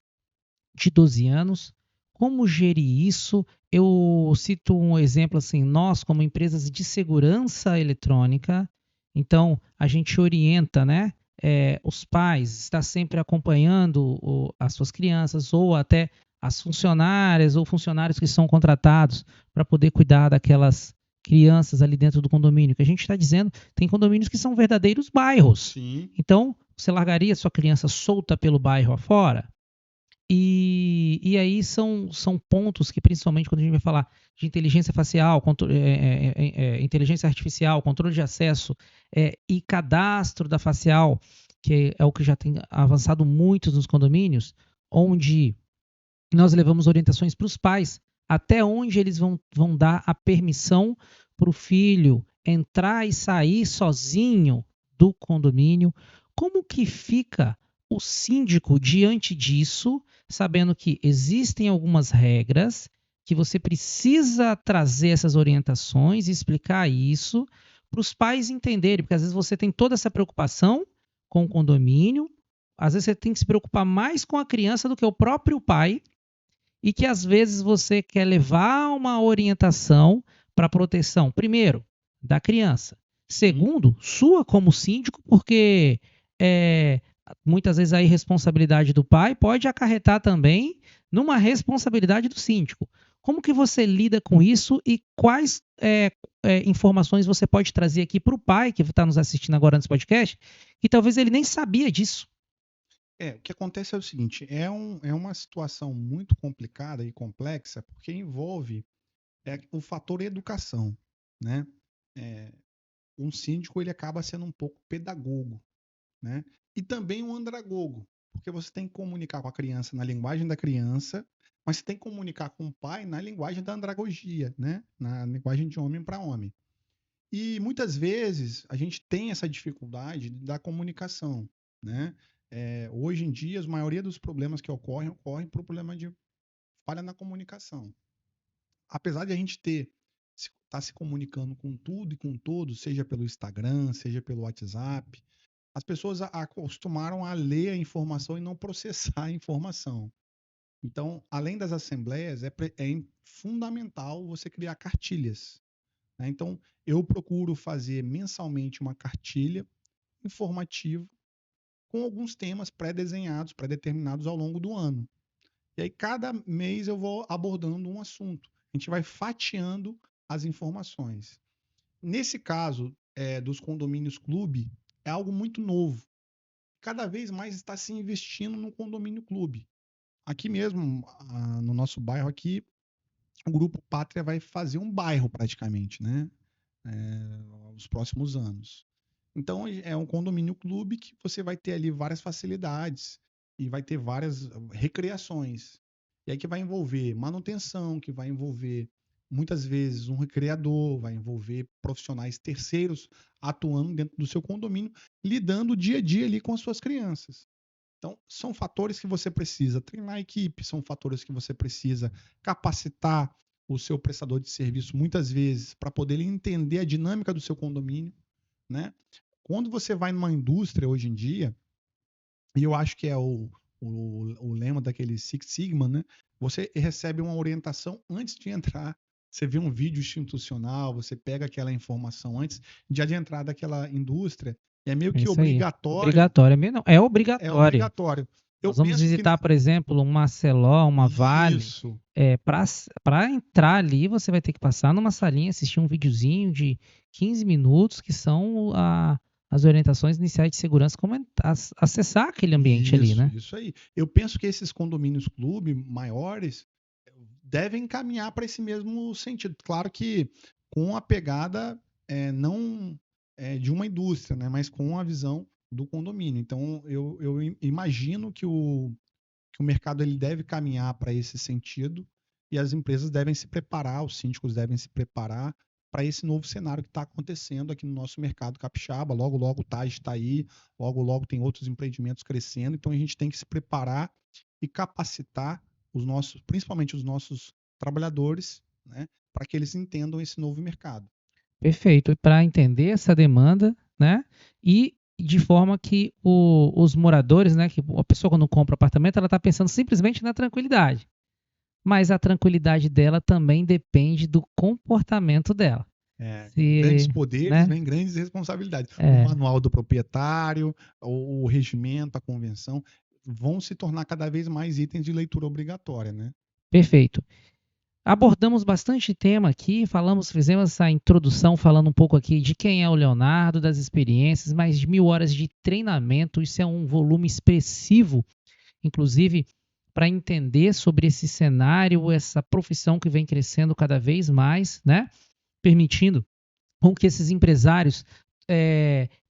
de 12 anos, como gerir isso? Eu cito um exemplo assim, nós como empresas de segurança eletrônica, então a gente orienta, né, os pais, está sempre acompanhando as suas crianças ou até as funcionárias ou funcionários que são contratados para poder cuidar daquelas crianças ali dentro do condomínio. Que a gente está dizendo, tem condomínios que são verdadeiros bairros. Sim. Então, você largaria sua criança solta pelo bairro afora? E aí são pontos que, principalmente quando a gente vai falar de inteligência facial, inteligência artificial, controle de acesso e cadastro da facial, que é o que já tem avançado muito nos condomínios, onde nós levamos orientações para os pais, até onde eles vão dar a permissão para o filho entrar e sair sozinho do condomínio. Como que fica o síndico diante disso, sabendo que existem algumas regras, que você precisa trazer essas orientações e explicar isso para os pais entenderem, porque às vezes você tem toda essa preocupação com o condomínio, às vezes você tem que se preocupar mais com a criança do que o próprio pai, e que às vezes você quer levar uma orientação para proteção, primeiro, da criança, segundo, sua como síndico, porque muitas vezes a irresponsabilidade do pai pode acarretar também numa responsabilidade do síndico. Como que você lida com isso e quais informações você pode trazer aqui para o pai que está nos assistindo agora nesse podcast, que talvez ele nem sabia disso? O que acontece é o seguinte, é uma situação muito complicada e complexa, porque envolve o fator educação, né? Um síndico ele acaba sendo um pouco pedagogo, né? E também um andragogo, porque você tem que comunicar com a criança na linguagem da criança, mas você tem que comunicar com o pai na linguagem da andragogia, né? Na linguagem de homem para homem. E muitas vezes a gente tem essa dificuldade da comunicação, né? Hoje em dia, a maioria dos problemas que ocorrem por problema de falha na comunicação. Apesar de a gente estar se comunicando com tudo e com todos, seja pelo Instagram, seja pelo WhatsApp, as pessoas acostumaram a ler a informação e não processar a informação. Então, além das assembleias, é fundamental você criar cartilhas, né? Então, eu procuro fazer mensalmente uma cartilha informativa com alguns temas pré-desenhados, pré-determinados ao longo do ano. E aí, cada mês eu vou abordando um assunto. A gente vai fatiando as informações. Nesse caso dos condomínios clube, é algo muito novo. Cada vez mais está se investindo no condomínio clube. Aqui mesmo, no nosso bairro aqui, o Grupo Pátria vai fazer um bairro praticamente, né? Nos próximos anos. Então, é um condomínio clube que você vai ter ali várias facilidades e vai ter várias recreações. E aí que vai envolver manutenção, que vai envolver muitas vezes um recreador, vai envolver profissionais terceiros atuando dentro do seu condomínio, lidando o dia a dia ali com as suas crianças. Então, são fatores que você precisa treinar a equipe, são fatores que você precisa capacitar o seu prestador de serviço muitas vezes para poder entender a dinâmica do seu condomínio, né? Quando você vai numa indústria hoje em dia, e eu acho que é o lema daquele Six Sigma, né? Você recebe uma orientação antes de entrar. Você vê um vídeo institucional, você pega aquela informação antes de entrar daquela indústria. É meio que obrigatório. Obrigatório. Não, é obrigatório. É obrigatório. Nós vamos visitar, por exemplo, uma Celó, uma Vale. Isso. Para entrar ali, você vai ter que passar numa salinha, assistir um videozinho de 15 minutos, que são as orientações iniciais de segurança, como acessar aquele ambiente ali, né? Isso aí. Eu penso que esses condomínios clube maiores devem caminhar para esse mesmo sentido. Claro que com a pegada não de uma indústria, né, mas com a visão do condomínio. Então, eu imagino que o mercado ele deve caminhar para esse sentido e as empresas devem se preparar, os síndicos devem se preparar para esse novo cenário que está acontecendo aqui no nosso mercado capixaba. Logo, logo o TAG está aí, logo, logo tem outros empreendimentos crescendo. Então, a gente tem que se preparar e capacitar principalmente os nossos trabalhadores, né, para que eles entendam esse novo mercado. Perfeito. E para entender essa demanda, né? E de forma que os moradores, né? Que a pessoa quando compra apartamento, ela está pensando simplesmente na tranquilidade. Mas a tranquilidade dela também depende do comportamento dela. Com grandes Se, poderes né? vem grandes responsabilidades. O manual do proprietário, o regimento, a convenção, vão se tornar cada vez mais itens de leitura obrigatória, né? Perfeito. Abordamos bastante tema aqui, fizemos essa introdução falando um pouco aqui de quem é o Leonardo, das experiências, mais de 1.000 horas de treinamento, isso é um volume expressivo, inclusive para entender sobre esse cenário, essa profissão que vem crescendo cada vez mais, né? Permitindo com que esses empresários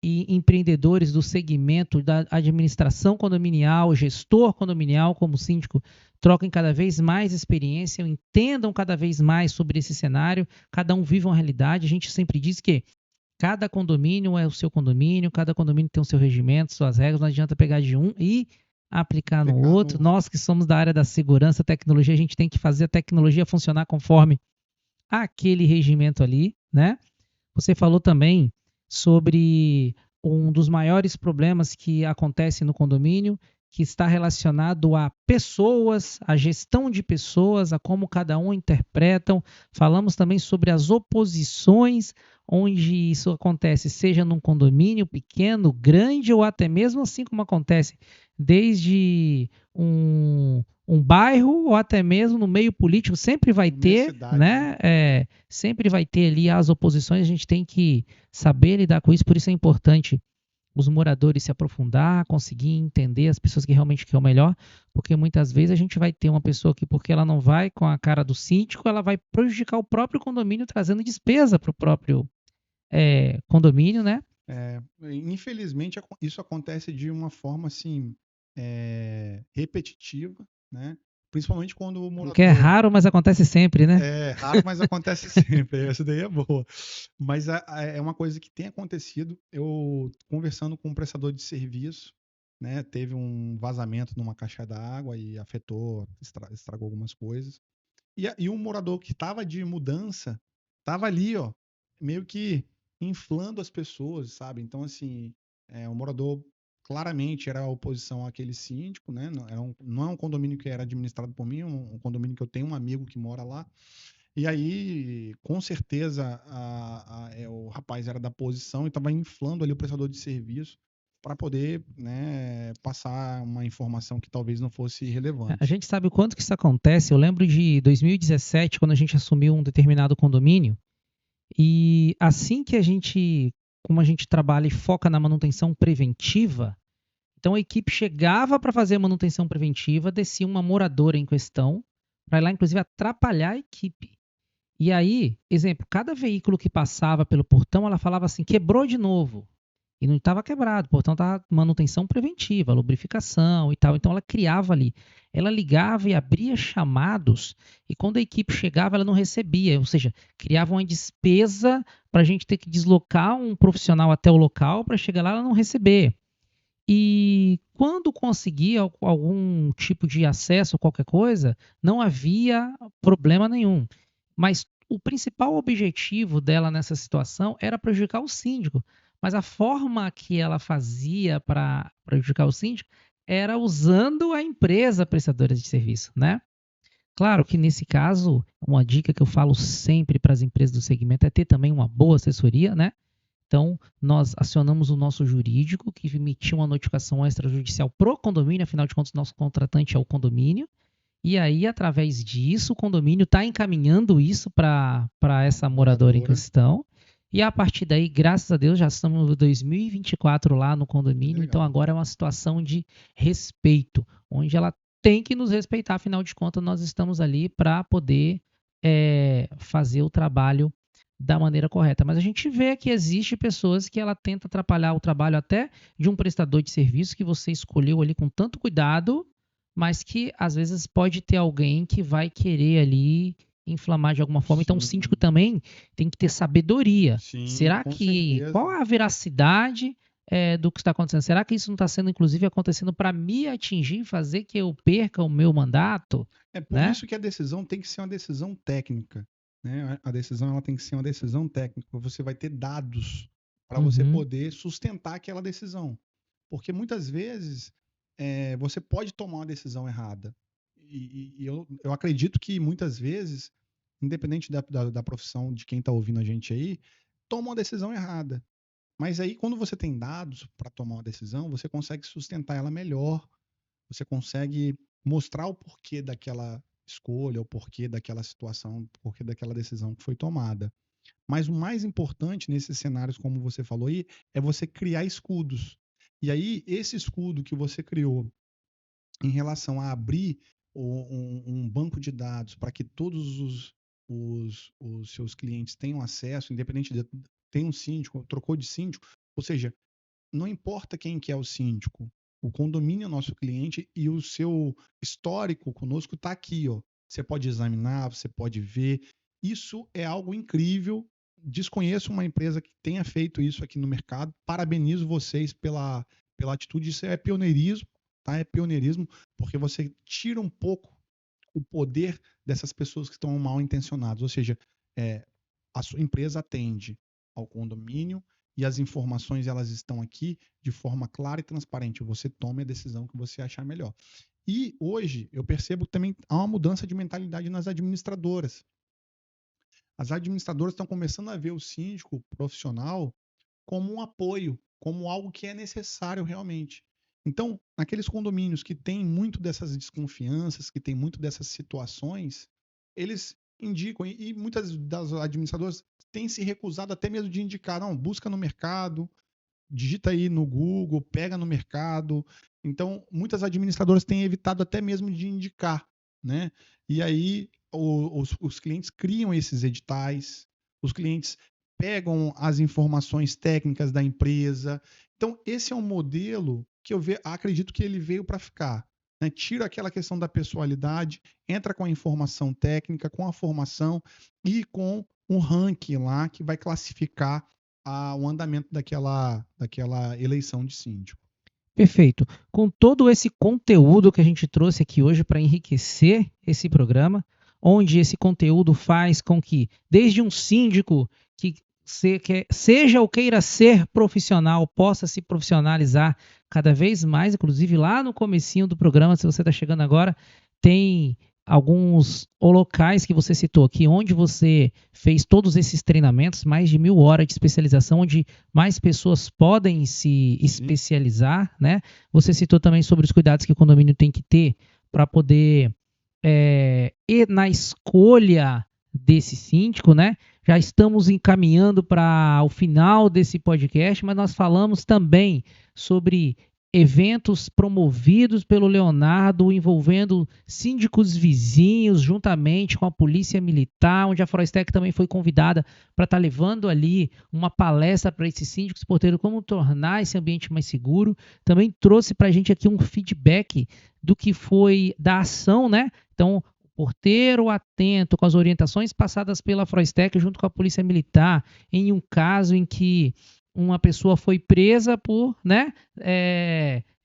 e empreendedores do segmento da administração condominial, gestor condominial, como síndico, troquem cada vez mais experiência, entendam cada vez mais sobre esse cenário, cada um vive uma realidade. A gente sempre diz que cada condomínio é o seu condomínio, cada condomínio tem o seu regimento, suas regras, não adianta pegar de um e aplicar no outro. Nós que somos da área da segurança, tecnologia, a gente tem que fazer a tecnologia funcionar conforme aquele regimento ali, né? Você falou também sobre um dos maiores problemas que acontece no condomínio, que está relacionado a pessoas, a gestão de pessoas, a como cada um interpretam. Falamos também sobre as oposições, onde isso acontece, seja num condomínio pequeno, grande ou até mesmo assim como acontece desde um bairro ou até mesmo no meio político, sempre vai ter, cidade, né? Sempre vai ter ali as oposições, a gente tem que saber lidar com isso, por isso é importante os moradores se aprofundar, conseguir entender as pessoas que realmente querem o melhor, porque muitas vezes a gente vai ter uma pessoa que, porque ela não vai com a cara do síndico, ela vai prejudicar o próprio condomínio, trazendo despesa para o próprio condomínio, né? Infelizmente, isso acontece de uma forma assim repetitiva, né? Principalmente quando o morador... Que é raro, mas acontece sempre, né? É raro, mas acontece sempre. Essa daí é boa. Mas é uma coisa que tem acontecido. Eu, conversando com um prestador de serviço, né? Teve um vazamento numa caixa d'água e afetou, estragou algumas coisas. E um morador que estava de mudança, estava ali, ó, meio que inflando as pessoas, sabe? Então, assim, o morador claramente era a oposição àquele síndico, né? Não é um condomínio que era administrado por mim, é um condomínio que eu tenho um amigo que mora lá. E aí, com certeza, o rapaz era da posição e estava inflando ali o prestador de serviço para poder, né, passar uma informação que talvez não fosse relevante. A gente sabe o quanto que isso acontece. Eu lembro de 2017, quando a gente assumiu um determinado condomínio, e assim que como a gente trabalha e foca na manutenção preventiva, então a equipe chegava para fazer a manutenção preventiva, descia uma moradora em questão, para ir lá, inclusive, atrapalhar a equipe. E aí, exemplo, cada veículo que passava pelo portão, ela falava assim, quebrou de novo. E não estava quebrado, o portão estava manutenção preventiva, lubrificação e tal. Então ela criava ali. Ela ligava e abria chamados, e quando a equipe chegava, ela não recebia. Ou seja, criava uma despesa para a gente ter que deslocar um profissional até o local para chegar lá e ela não receber. E quando conseguia algum tipo de acesso, qualquer coisa, não havia problema nenhum. Mas o principal objetivo dela nessa situação era prejudicar o síndico. Mas a forma que ela fazia para prejudicar o síndico era usando a empresa prestadora de serviço, né? Claro que nesse caso, uma dica que eu falo sempre para as empresas do segmento é ter também uma boa assessoria, né? Então, nós acionamos o nosso jurídico, que emitiu uma notificação extrajudicial pro condomínio, afinal de contas, nosso contratante é o condomínio. E aí, através disso, o condomínio está encaminhando isso para essa moradora em questão. E a partir daí, graças a Deus, já estamos em 2024 lá no condomínio, Legal. então agora é uma situação de respeito, onde ela tem que nos respeitar, afinal de contas, nós estamos ali para poder fazer o trabalho da maneira correta. Mas a gente vê que existe pessoas que ela tenta atrapalhar o trabalho até de um prestador de serviço que você escolheu ali com tanto cuidado, mas que às vezes pode ter alguém que vai querer ali inflamar de alguma forma. Então o Sim. síndico também tem que ter sabedoria. Sim, Será com que certeza. qual a veracidade do que está acontecendo? Será que isso não está sendo inclusive acontecendo para me atingir, fazer que eu perca o meu mandato? É por Né? isso que a decisão tem que ser uma decisão técnica, né? A decisão ela tem que ser uma decisão técnica. Você vai ter dados para você poder sustentar aquela decisão, porque muitas vezes você pode tomar uma decisão errada. E eu acredito que muitas vezes, independente da profissão de quem está ouvindo a gente aí, toma uma decisão errada. Mas aí, quando você tem dados para tomar uma decisão, você consegue sustentar ela melhor, você consegue mostrar o porquê daquela escolha, o porquê daquela situação, o porquê daquela decisão que foi tomada. Mas o mais importante nesses cenários, como você falou aí, é você criar escudos. E aí, esse escudo que você criou em relação a abrir um banco de dados para que todos os seus clientes tenham acesso, independente de tem um síndico, trocou de síndico, ou seja, não importa quem que é o síndico, o condomínio é nosso cliente e o seu histórico conosco está aqui, ó. Você pode examinar, você pode ver. Isso é algo incrível. Desconheço uma empresa que tenha feito isso aqui no mercado. Parabenizo vocês pela atitude. Isso é pioneirismo, tá? É pioneirismo, porque você tira um pouco o poder dessas pessoas que estão mal intencionadas. Ou seja, a sua empresa atende ao condomínio e as informações elas estão aqui de forma clara e transparente. Você tome a decisão que você achar melhor. E hoje eu percebo que também há uma mudança de mentalidade nas administradoras. As administradoras estão começando a ver o síndico profissional como um apoio, como algo que é necessário realmente. Então, naqueles condomínios que têm muito dessas desconfianças, que têm muito dessas situações, eles indicam, e muitas das administradoras têm se recusado até mesmo de indicar, não, busca no mercado, digita aí no Google, pega no mercado. Então, muitas administradoras têm evitado até mesmo de indicar, né? E aí os clientes criam esses editais, os clientes pegam as informações técnicas da empresa. Então, esse é um modelo que acredito que ele veio para ficar. Né? Tira aquela questão da pessoalidade, entra com a informação técnica, com a formação e com um ranking lá que vai classificar o andamento daquela eleição de síndico. Perfeito. Com todo esse conteúdo que a gente trouxe aqui hoje para enriquecer esse programa, onde esse conteúdo faz com que, desde um síndico que seja ou queira ser profissional, possa se profissionalizar cada vez mais, inclusive lá no comecinho do programa, se você está chegando agora, tem alguns locais que você citou aqui, onde você fez todos esses treinamentos, mais de 1.000 horas de especialização, onde mais pessoas podem se especializar, né? Você citou também sobre os cuidados que o condomínio tem que ter para poder ir na escolha desse síndico, né? Já estamos encaminhando para o final desse podcast, mas nós falamos também sobre eventos promovidos pelo Leonardo envolvendo síndicos vizinhos, juntamente com a Polícia Militar, onde a Forestec também foi convidada para estar levando ali uma palestra para esses síndicos porteiros, como tornar esse ambiente mais seguro. Também trouxe para a gente aqui um feedback do que foi da ação, né? Então, o porteiro atento com as orientações passadas pela Forestec junto com a Polícia Militar, em um caso em que uma pessoa foi presa por, né,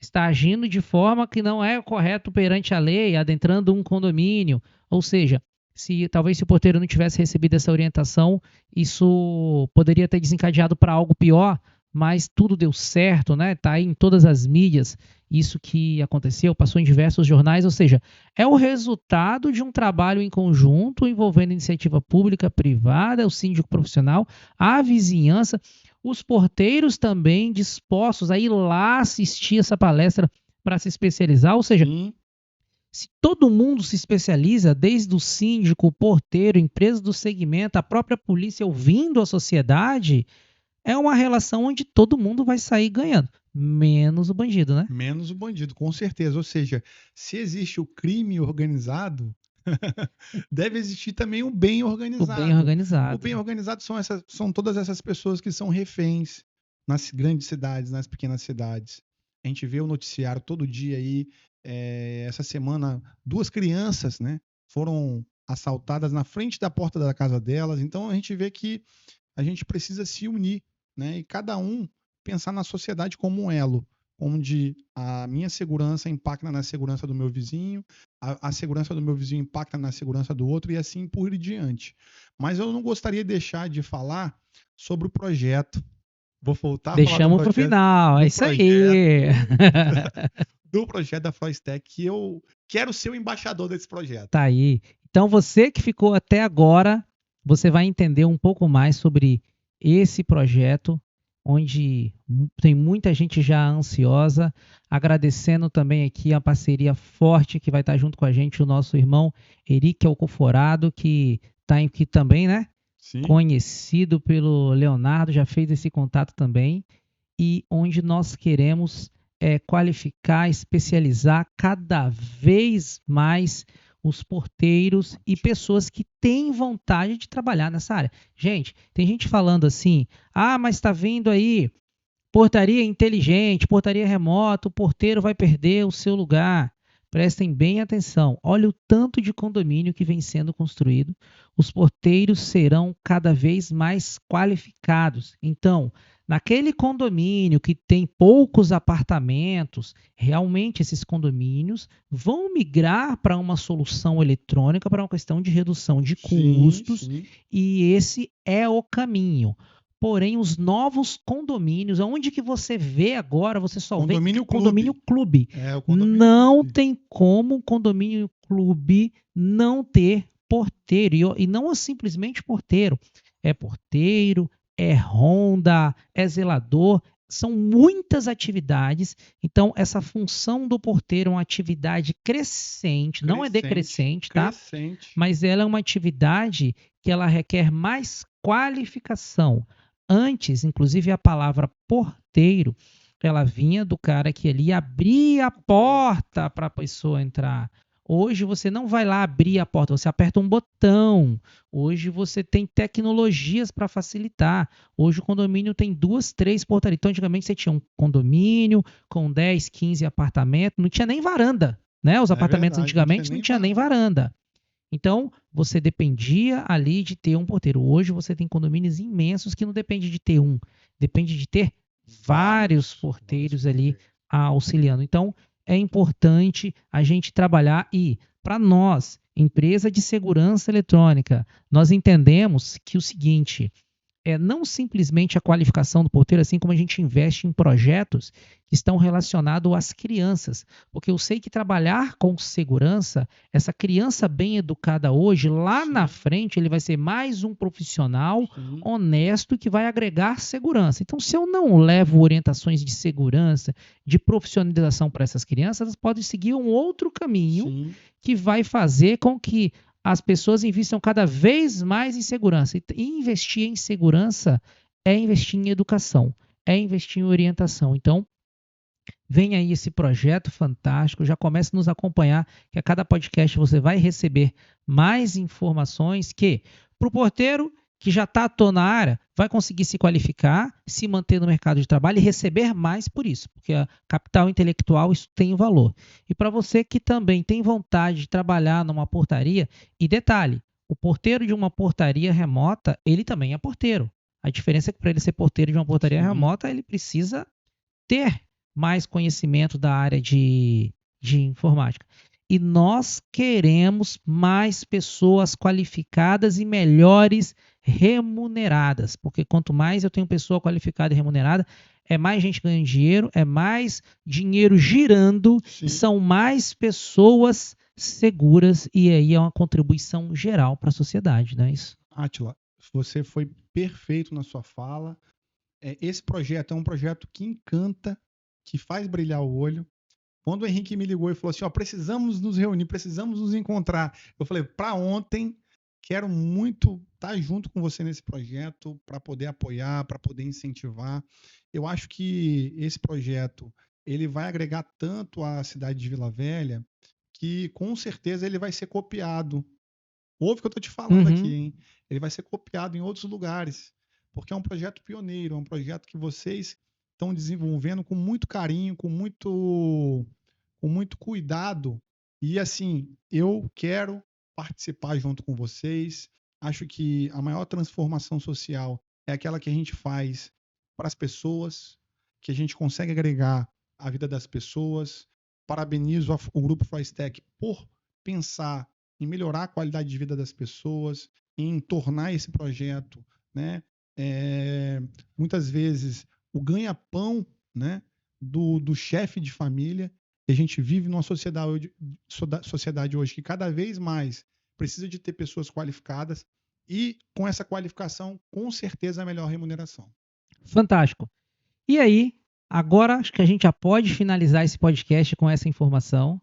estar agindo de forma que não é correto perante a lei, adentrando um condomínio. Ou seja, talvez se o porteiro não tivesse recebido essa orientação, isso poderia ter desencadeado para algo pior, mas tudo deu certo, né? Tá aí em todas as mídias isso que aconteceu, passou em diversos jornais, ou seja, é o resultado de um trabalho em conjunto envolvendo iniciativa pública, privada, o síndico profissional, a vizinhança, os porteiros também dispostos a ir lá assistir essa palestra para se especializar, ou seja, Se todo mundo se especializa, desde o síndico, o porteiro, empresa do segmento, a própria polícia ouvindo a sociedade, é uma relação onde todo mundo vai sair ganhando, menos o bandido, né? Menos o bandido, com certeza. Ou seja, se existe o crime organizado, deve existir também o bem O bem organizado. O organizado. bem organizado são todas essas pessoas que são reféns nas grandes cidades, nas pequenas cidades. A gente vê o noticiário todo dia aí. Essa semana, 2 crianças, né, foram assaltadas na frente da porta da casa delas. Então a gente vê que a gente precisa se unir, né, e cada um pensar na sociedade como um elo, onde a minha segurança impacta na segurança do meu vizinho, a segurança do meu vizinho impacta na segurança do outro e assim por diante. Mas eu não gostaria de deixar de falar sobre o projeto. Vou voltar a falar Deixamos para o final, é do isso projeto, aí. do projeto da Froistec, que eu quero ser o embaixador desse projeto. Tá aí. Então você que ficou até agora, você vai entender um pouco mais sobre esse projeto, onde tem muita gente já ansiosa, agradecendo também aqui a parceria forte que vai estar junto com a gente, o nosso irmão Eric Alcoforado, que está aqui também, né? Sim, Conhecido pelo Leonardo, já fez esse contato também, e onde nós queremos qualificar, especializar cada vez mais os porteiros e pessoas que têm vontade de trabalhar nessa área. Gente, tem gente falando assim: ah, mas está vindo aí portaria inteligente, portaria remota, o porteiro vai perder o seu lugar. Prestem bem atenção. Olha o tanto de condomínio que vem sendo construído. Os porteiros serão cada vez mais qualificados. Então, naquele condomínio que tem poucos apartamentos, realmente esses condomínios vão migrar para uma solução eletrônica para uma questão de redução de sim, custos, sim. e esse é o caminho. Porém, os novos condomínios, onde que você vê agora, você só vê Condomínio condomínio clube. clube. O condomínio Não clube. tem como um condomínio clube não ter porteiro. E não é simplesmente porteiro. É porteiro, é ronda, é zelador. São muitas atividades. Então, essa função do porteiro é uma atividade crescente, não é Crescente, decrescente, tá? crescente. Mas ela é uma atividade que ela requer mais qualificação. Antes, inclusive, a palavra porteiro, ela vinha do cara que ali abria a porta para a pessoa entrar. Hoje você não vai lá abrir a porta, você aperta um botão. Hoje você tem tecnologias para facilitar. Hoje o condomínio tem 2, 3 portarias. Então, antigamente você tinha um condomínio com 10, 15 apartamentos, não tinha nem varanda, né? Os É apartamentos verdade, não tinha antigamente não nem tinha nem varanda. varanda. Então, você dependia ali de ter um porteiro. Hoje você tem condomínios imensos que não depende de ter um, depende de ter vários Vários porteiros ali porteiros. auxiliando. Então, é importante a gente trabalhar e, para nós, empresa de segurança eletrônica, nós entendemos que o seguinte, não simplesmente a qualificação do porteiro, assim como a gente investe em projetos que estão relacionados às crianças. Porque eu sei que trabalhar com segurança, essa criança bem educada hoje, lá na Sim, frente, ele vai ser mais um profissional sim, honesto que vai agregar segurança. Então, se eu não levo orientações de segurança, de profissionalização para essas crianças, elas podem seguir um outro caminho sim. que vai fazer com que as pessoas investam cada vez mais em segurança. E investir em segurança é investir em educação, é investir em orientação. Então, vem aí esse projeto fantástico, já comece a nos acompanhar, que a cada podcast você vai receber mais informações que, para o porteiro que já está atuando na área, vai conseguir se qualificar, se manter no mercado de trabalho e receber mais por isso, porque a capital intelectual isso tem valor. E para você que também tem vontade de trabalhar numa portaria, e detalhe, o porteiro de uma portaria remota, ele também é porteiro. A diferença é que para ele ser porteiro de uma portaria Sim. remota, ele precisa ter mais conhecimento da área de informática. E nós queremos mais pessoas qualificadas e melhores remuneradas, porque quanto mais eu tenho pessoa qualificada e remunerada, é mais gente ganhando dinheiro, é mais dinheiro girando, Sim. são mais pessoas seguras e aí é uma contribuição geral para a sociedade, não é isso? Átila, você foi perfeito na sua fala. Esse projeto é um projeto que encanta, que faz brilhar o olho. Quando o Henrique me ligou e falou assim, ó, precisamos nos reunir, precisamos nos encontrar. Eu falei, para ontem, quero muito estar junto com você nesse projeto, para poder apoiar, para poder incentivar. Eu acho que esse projeto, ele vai agregar tanto à cidade de Vila Velha, que com certeza ele vai ser copiado. Ouve o que eu estou te falando aqui, hein? Ele vai ser copiado em outros lugares, porque é um projeto pioneiro, é um projeto que vocês estão desenvolvendo com muito carinho, com muito cuidado. E assim, eu quero participar junto com vocês. Acho que a maior transformação social é aquela que a gente faz para as pessoas, que a gente consegue agregar a vida das pessoas. Parabenizo o Grupo Froistec por pensar em melhorar a qualidade de vida das pessoas, em tornar esse projeto, né, muitas vezes o ganha-pão, né, do chefe de família. E a gente vive numa sociedade hoje que cada vez mais precisa de ter pessoas qualificadas e com essa qualificação, com certeza, a melhor remuneração. Fantástico. E aí, agora acho que a gente já pode finalizar esse podcast com essa informação,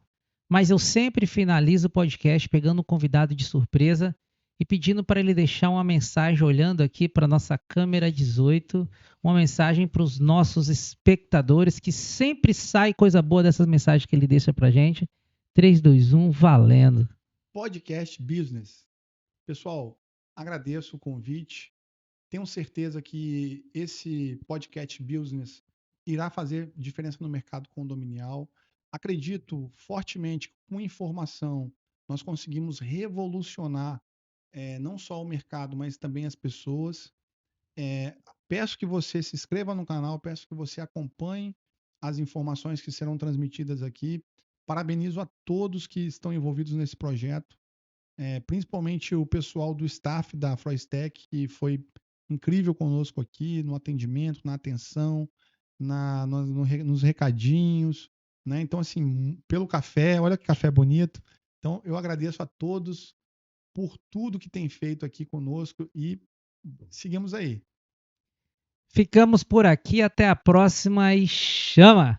mas eu sempre finalizo o podcast pegando um convidado de surpresa e pedindo para ele deixar uma mensagem, olhando aqui para a nossa câmera 18, uma mensagem para os nossos espectadores, que sempre sai coisa boa dessas mensagens que ele deixa para a gente. 3, 2, 1, valendo. Podcast Business. Pessoal, agradeço o convite. Tenho certeza que esse podcast Business irá fazer diferença no mercado condominial. Acredito fortemente que com informação nós conseguimos revolucionar não só o mercado, mas também as pessoas. Peço que você se inscreva no canal, peço que você acompanhe as informações que serão transmitidas aqui. Parabenizo a todos que estão envolvidos nesse projeto, principalmente o pessoal do staff da Froistec, que foi incrível conosco aqui no atendimento, na atenção, nos recadinhos, né? Então, assim, pelo café, olha que café bonito. Então, eu agradeço a todos por tudo que tem feito aqui conosco e seguimos aí. Ficamos por aqui, até a próxima e chama!